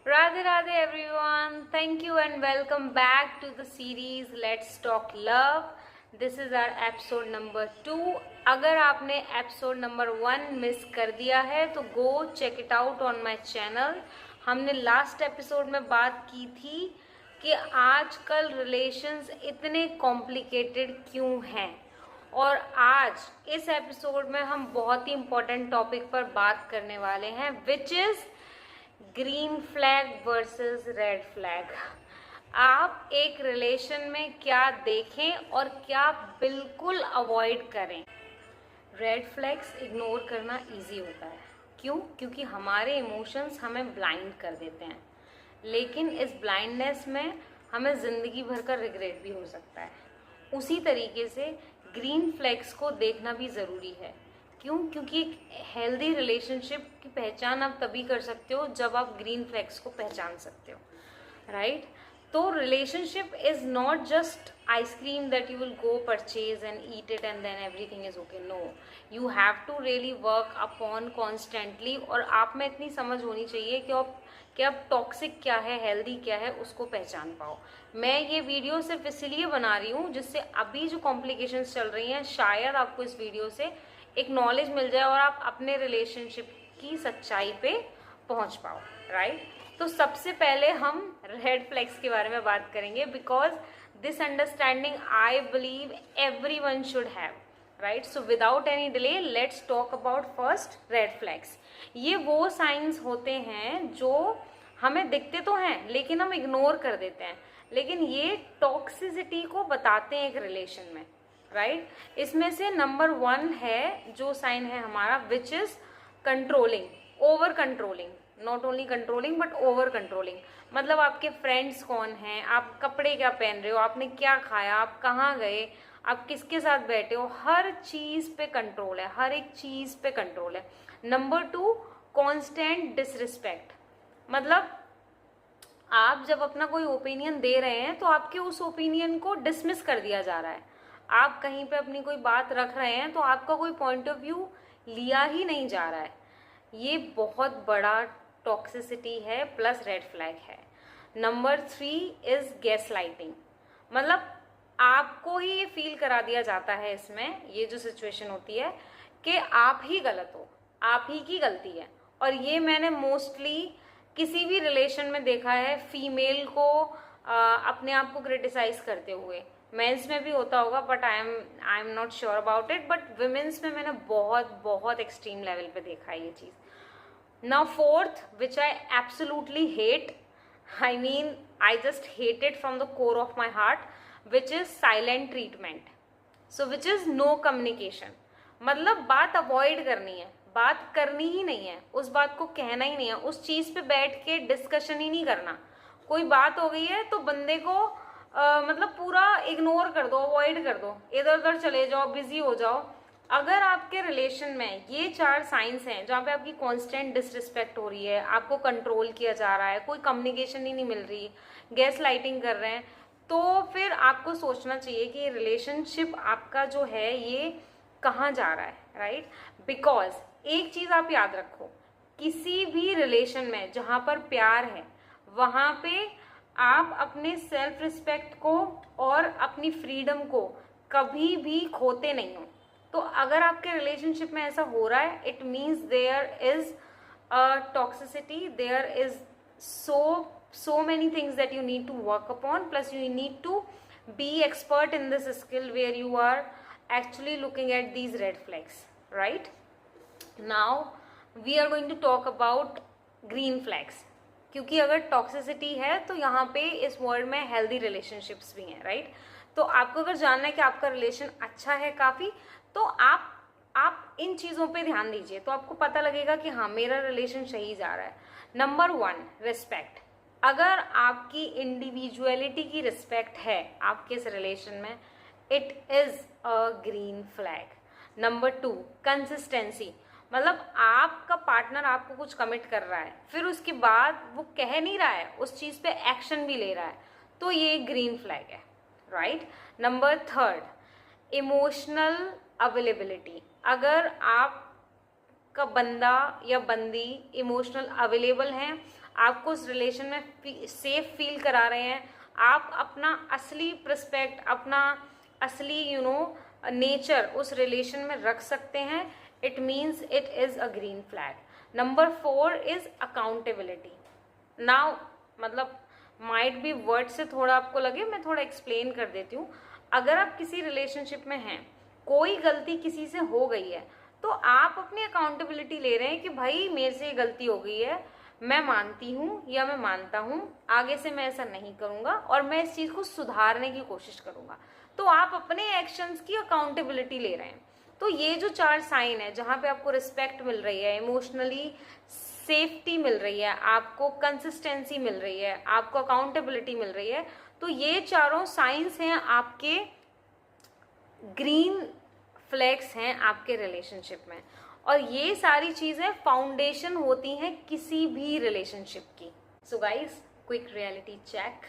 Radhe Radhe everyone. Thank you and welcome back to the series Let's Talk Love. This is our episode number 2. अगर आपने episode number 1 miss कर दिया है तो go check it out on my channel. हमने last episode में बात की थी कि आजकल रिलेशंस इतने कॉम्प्लिकेटेड क्यों हैं, और आज इस एपिसोड में हम बहुत ही इम्पोर्टेंट टॉपिक पर बात करने वाले हैं, which is green flag versus red flag. आप एक रिलेशन में क्या देखें और क्या बिल्कुल अवॉइड करें. रेड फ्लैग्स इग्नोर करना इजी होता है. क्यों? क्योंकि हमारे इमोशंस हमें ब्लाइंड कर देते हैं, लेकिन इस ब्लाइंडनेस में हमें ज़िंदगी भर का रिग्रेट भी हो सकता है. उसी तरीके से ग्रीन फ्लैग्स को देखना भी ज़रूरी है. क्यों? क्योंकि एक हेल्दी रिलेशनशिप की पहचान आप तभी कर सकते हो जब आप ग्रीन फ्लैग्स को पहचान सकते हो, राइट? तो relationship is not just ice cream that you will go purchase and eat it and then everything is okay. No, you have to really work upon constantly. और आप में इतनी समझ होनी चाहिए कि आप टॉक्सिक क्या है, हेल्दी क्या है, उसको पहचान पाओ. मैं ये वीडियो सिर्फ इसलिए बना रही हूँ जिससे अभी जो कॉम्प्लिकेशंस चल रही हैं, शायद आपको इस वीडियो से एक नॉलेज मिल जाए और आप अपने रिलेशनशिप की सच्चाई पे पहुंच पाओ, राइट? तो सबसे पहले हम रेड फ्लैग्स के बारे में बात करेंगे, because this understanding I believe everyone should have, right? So without any delay let's talk about first red flags. ये वो साइंस होते हैं जो हमें दिखते तो हैं लेकिन हम इग्नोर कर देते हैं, लेकिन ये टॉक्सिसिटी को बताते हैं एक रिलेशन में, राइट? इसमें से नंबर 1 है जो साइन है हमारा, which is controlling, over controlling. Not only controlling but over controlling. मतलब आपके फ्रेंड्स कौन हैं, आप कपड़े क्या पहन रहे हो, आपने क्या खाया, आप कहाँ गए, आप किसके साथ बैठे हो, हर चीज पे कंट्रोल है, हर एक चीज पे कंट्रोल है. Number 2, constant disrespect. मतलब आप जब अपना कोई ओपिनियन दे रहे हैं तो आपके उस ओपिनियन को डिसमिस कर दिया जा रहा है. आप कहीं पे अपनी कोई बात रख रहे हैं तो आपका कोई पॉइंट ऑफ व्यू लिया ही नहीं जा रहा है. ये बहुत बड़ा टॉक्सिसिटी है प्लस रेड फ्लैग है. Number 3 is gas lighting. मतलब आपको ही ये फील करा दिया जाता है इसमें, ये जो सिचुएशन होती है, कि आप ही गलत हो, आप ही की गलती है. और ये मैंने मोस्टली किसी भी रिलेशन में देखा है, फीमेल को अपने आप को क्रिटिसाइज करते हुए. मेंस में भी होता होगा but I am not sure about it, but women's में मैंने बहुत एक्सट्रीम लेवल पे देखा है ये चीज़. Now fourth, which I absolutely hate, I mean I just hate it from the core of my heart, which is silent treatment. So which is no communication. मतलब बात अवॉइड करनी है, बात करनी ही नहीं है, उस बात को कहना ही नहीं है, उस चीज़ पे बैठ के डिस्कशन ही नहीं करना. कोई बात हो गई है तो बंदे को मतलब पूरा इग्नोर कर दो, अवॉइड कर दो, इधर उधर चले जाओ, बिजी हो जाओ. अगर आपके रिलेशन में ये 4 साइंस हैं जहाँ पे आपकी कांस्टेंट डिसरिस्पेक्ट हो रही है, आपको कंट्रोल किया जा रहा है, कोई कम्युनिकेशन ही नहीं मिल रही, गैस लाइटिंग कर रहे हैं, तो फिर आपको सोचना चाहिए कि रिलेशनशिप आपका जो है ये कहाँ जा रहा है, राइट? बिकॉज एक चीज़ आप याद रखो, किसी भी रिलेशन में जहाँ पर प्यार है वहाँ पे आप अपने सेल्फ रिस्पेक्ट को और अपनी फ्रीडम को कभी भी खोते नहीं हो. तो अगर आपके रिलेशनशिप में ऐसा हो रहा है, it means there is a toxicity, there is so many things that you need to work upon, plus you need to be expert in this skill where you are actually looking at these red flags, right? Now we are going to talk about green flags. क्योंकि अगर toxicity है तो यहाँ पे इस world में healthy relationships भी हैं, राइट? तो आपको अगर जानना है कि आपका रिलेशन अच्छा है काफ़ी, तो आप इन चीज़ों पे ध्यान दीजिए, तो आपको पता लगेगा कि हाँ मेरा रिलेशन सही जा रहा है. Number 1, respect. अगर आपकी इंडिविजुअलिटी की रिस्पेक्ट है आपके इस रिलेशन में, it is a green flag. Number 2, consistency. मतलब आपका पार्टनर आपको कुछ कमिट कर रहा है, फिर उसके बाद वो कह नहीं रहा है, उस चीज़ पे एक्शन भी ले रहा है, तो ये ग्रीन फ्लैग है, राइट? Number 3, emotional availability. अगर आपका बंदा या बंदी इमोशनल अवेलेबल हैं, आपको उस रिलेशन में सेफ फील करा रहे हैं, आप अपना असली पर्सपेक्ट, अपना असली नेचर उस रिलेशन में रख सकते हैं, it means it is a green flag. Number 4 is accountability. Now मतलब माइट बी वर्ड से थोड़ा आपको लगे, मैं थोड़ा एक्सप्लेन कर देती हूँ। अगर आप किसी रिलेशनशिप में हैं, कोई गलती किसी से हो गई है, तो आप अपनी अकाउंटेबिलिटी ले रहे हैं कि भाई मेरे से ये गलती हो गई है, मैं मानती हूँ या मैं मानता हूँ, आगे से मैं ऐसा नहीं करूँगा और मैं इस चीज़ को सुधारने की कोशिश करूँगा। तो आप अपने एक्शंस की अकाउंटेबिलिटी ले रहे हैं। तो ये जो 4 साइन है जहाँ पे आपको रिस्पेक्ट मिल रही है, इमोशनली सेफ्टी मिल रही है, आपको कंसिस्टेंसी मिल रही है, आपको अकाउंटेबिलिटी मिल रही है, तो ये चारों साइंस हैं आपके ग्रीन फ्लैग्स हैं आपके रिलेशनशिप में। और ये सारी चीजें फाउंडेशन होती हैं किसी भी रिलेशनशिप की। So guys, quick reality check,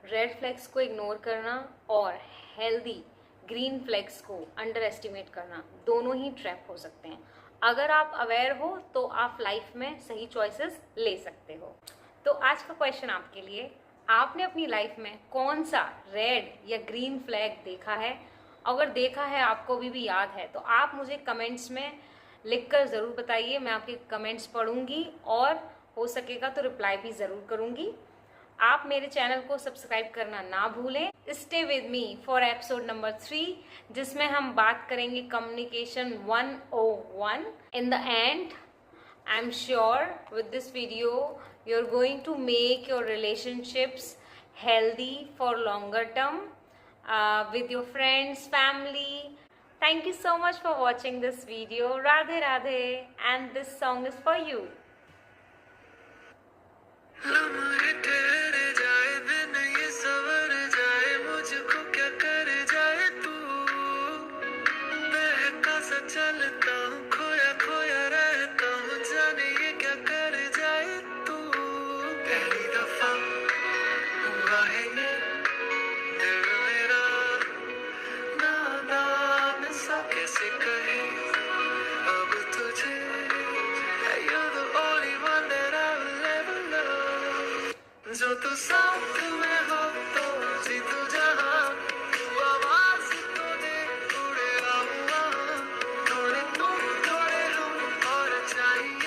red flags को इग्नोर करना और हेल्दी ग्रीन फ्लैग्स को अंडर एस्टिमेट करना, दोनों ही ट्रैप हो सकते हैं। अगर आप अवेयर हो तो आप लाइफ में सही चॉइसेस ले सकते हो। तो आज का क्वेश्चन आपके लिए, आपने अपनी लाइफ में कौन सा रेड या ग्रीन फ्लैग देखा है? अगर देखा है, आपको भी याद है, तो आप मुझे कमेंट्स में लिखकर ज़रूर बताइए। मैं आपके कमेंट्स पढ़ूंगी और हो सकेगा तो रिप्लाई भी ज़रूर करूंगी। आप मेरे चैनल को सब्सक्राइब करना ना भूलें। Stay with me for episode number 3, जिसमें हम बात करेंगे communication 101। In the end, I am sure with this video you're going to make your relationships healthy for longer term with your friends, family. Thank you so much for watching this video. Radhe Radhe, and this song is for you. लम्हे ठहर जाए, दिन ये सवर जाए, मुझको क्या कर जाए तू। बहका सा चलता हूँ, खोया खोया रहता हूँ, जाने ये क्या कर जाए तू। पहली दफा हुआ है ये, दिल मेरा नादान सा कैसे कहे अब तुझे। You're the only one that I will ever love। जो तू साथ में हो तो जीतू जहां, तू आवाज तो दे उड़े आऊं वहां। थोड़े तुम थोड़े हम और चाहिए